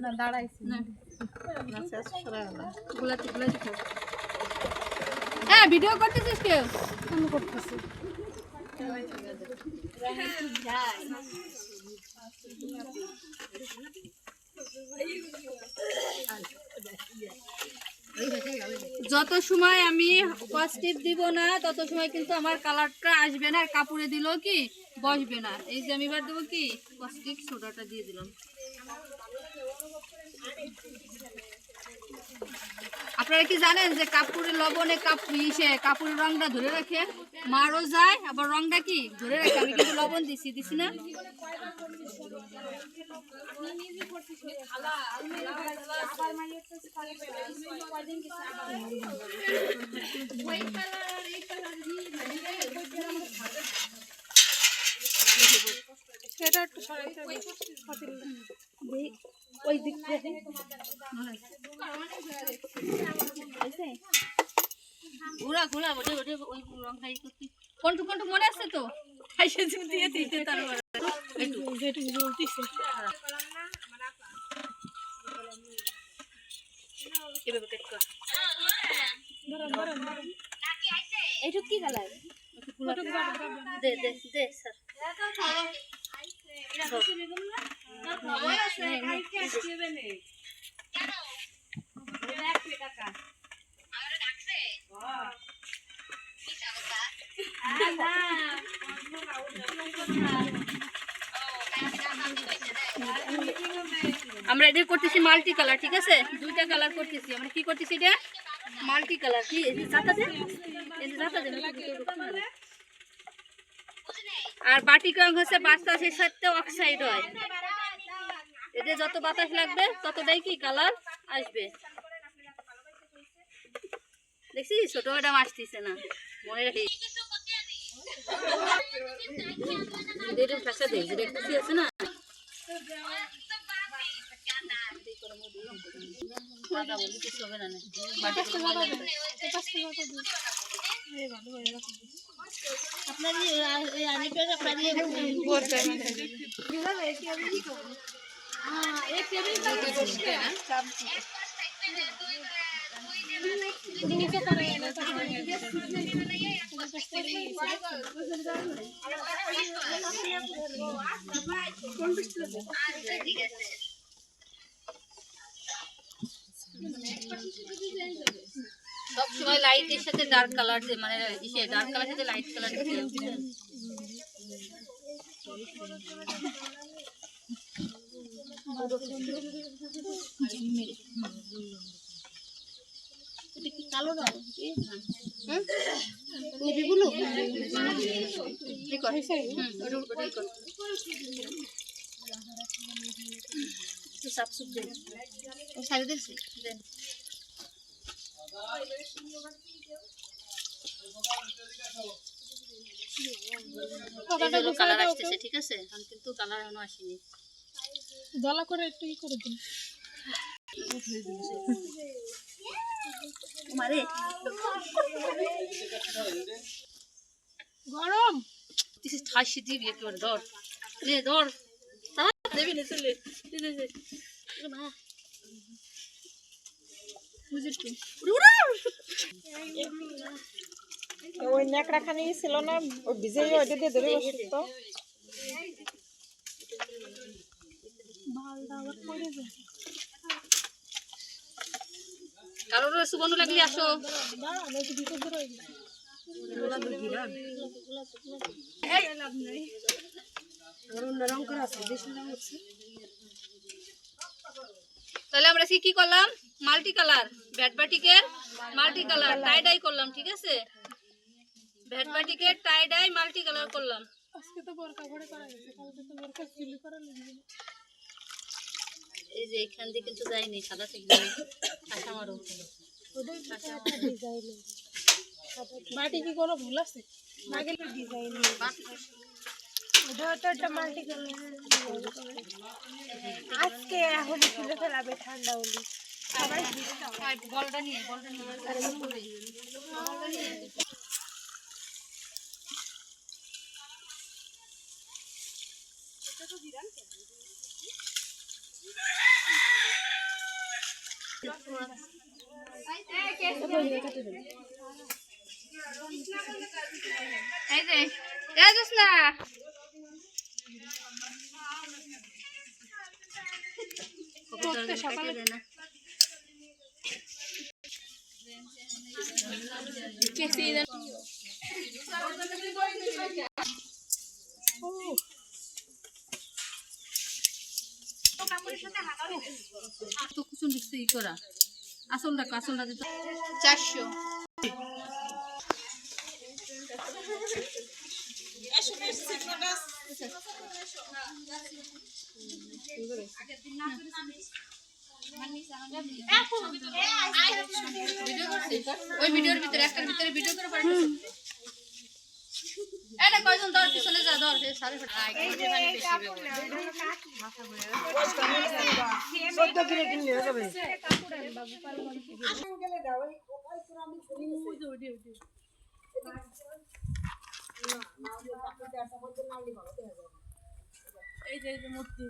না দাঁড়াইছি না গোলাতে গোলাতে থাক। হ্যাঁ ভিডিও করতেছিস কেউ? আমি করতেছি। যত সময় আমি পজিটিভ দিব না তত সময় কিন্তু আমার কালারটা আসবে না, আর কাপড়ে দিলেও কি বসবে না। এই যে আমি এবার দেবো কি কস্টিক সোডাটা দিয়ে দিলাম। আপনারা কি জানেন যে কাপড়ের লবণে কাপড়ের রংটা ধরে রাখে, মারও যায় আবার রংটা কি ধরে রাখে। আমি কিন্তু লবণ দিছি না। সেটা একটু ওই দিক থেকে ঘোরা ঘোরা ওটা ওই রংটাই করতে কোনটু মনে আছে তো খাইছে দিয়ে দিতে তারপর একটু যেটু বলতিছে এভাবে কেট কর ধরো নাকি আইছে এইটু কি কালার দে দে দে স্যার এটা কিছু নিগম না খবর আছে কালকে আসবে না কেন দেখবে কাকা আমারে ডাকছে হ্যাঁ কি চাওতা না আমরা এটা করতেছি মাল্টি কালার, ঠিক আছে? দুইটা কালার করতেছি আমরা। কি করতেছি এটা মাল্টি কালার। কি এই যে জাতা দে আর বাটিক রং হচ্ছে বাতাসের সাথে অক্সাইড হয়। এতে যত বাতাস লাগবে ততটাই কি কালার আসবে। দেখছি ছোট ম্যাডাম আসতেছে না, মনে রাখি দেখতেছি আছে না কিছু হবে না। আপনার সব সময় লাইটের সাথে ডার্ক কালার, মানে ডার্ক কালার সাথে লাইট কালার কালো রং নেভিগুলো সাবসুপ দেন সাইড দেন কালার আসতেছে, ঠিক আছে? কিন্তু কালার এখনো আসেনি। দলা করে একটু ই করে দিন মারে গরম দিস ঠাসি দিবি একবার ধর নে ধর তা দেবি না চলে দে মা বুঝিস কি ওই নেকড়া খানি ছিল না ওই ভিজে ওইটা দিয়ে ধরে বসে তো কালো রস সুবর্ণ লাগলি আসো তাহলে আমরা কি করলাম মাল্টি কালার ব্যাটবাটিকের মাল্টি কালার টাই ডাই করলাম, ঠিক আছে? ব্যাটবাটিকের টাই ডাই মাল্টি কালার করলাম। আজকে তো বোরকা ভরে করা গেছে, কালকে তো বোরকা সিলি করা লাগবে। এই যে এখান দিয়ে কিন্তু যায়নি সাদা থেকে আশা মারো ওদের একটা ডিজাইন বাটি কি কোনো ভুল আছে আগের ডিজাইন ওটা তো একটা মাল্টি কালার আজকে এখন খুলে ফেলাবে ঠান্ডা হলে সবাই বলটা নিয়ে এটা তো বিরান এই যে এই যাস না করতে সকালে না কেসি ইধার তো কুসুম দিতে ই করা আসলটা দিতে 400 ওই ভিডিওর ভিতরে একটার ভিতরে ভিডিও করে পাঠাচ্ছি এটা কয়জন ধর পিছনে যা ধর সাড়ে 14 কিলো কিনলে হয়ে যাবে এই যে মূর্তি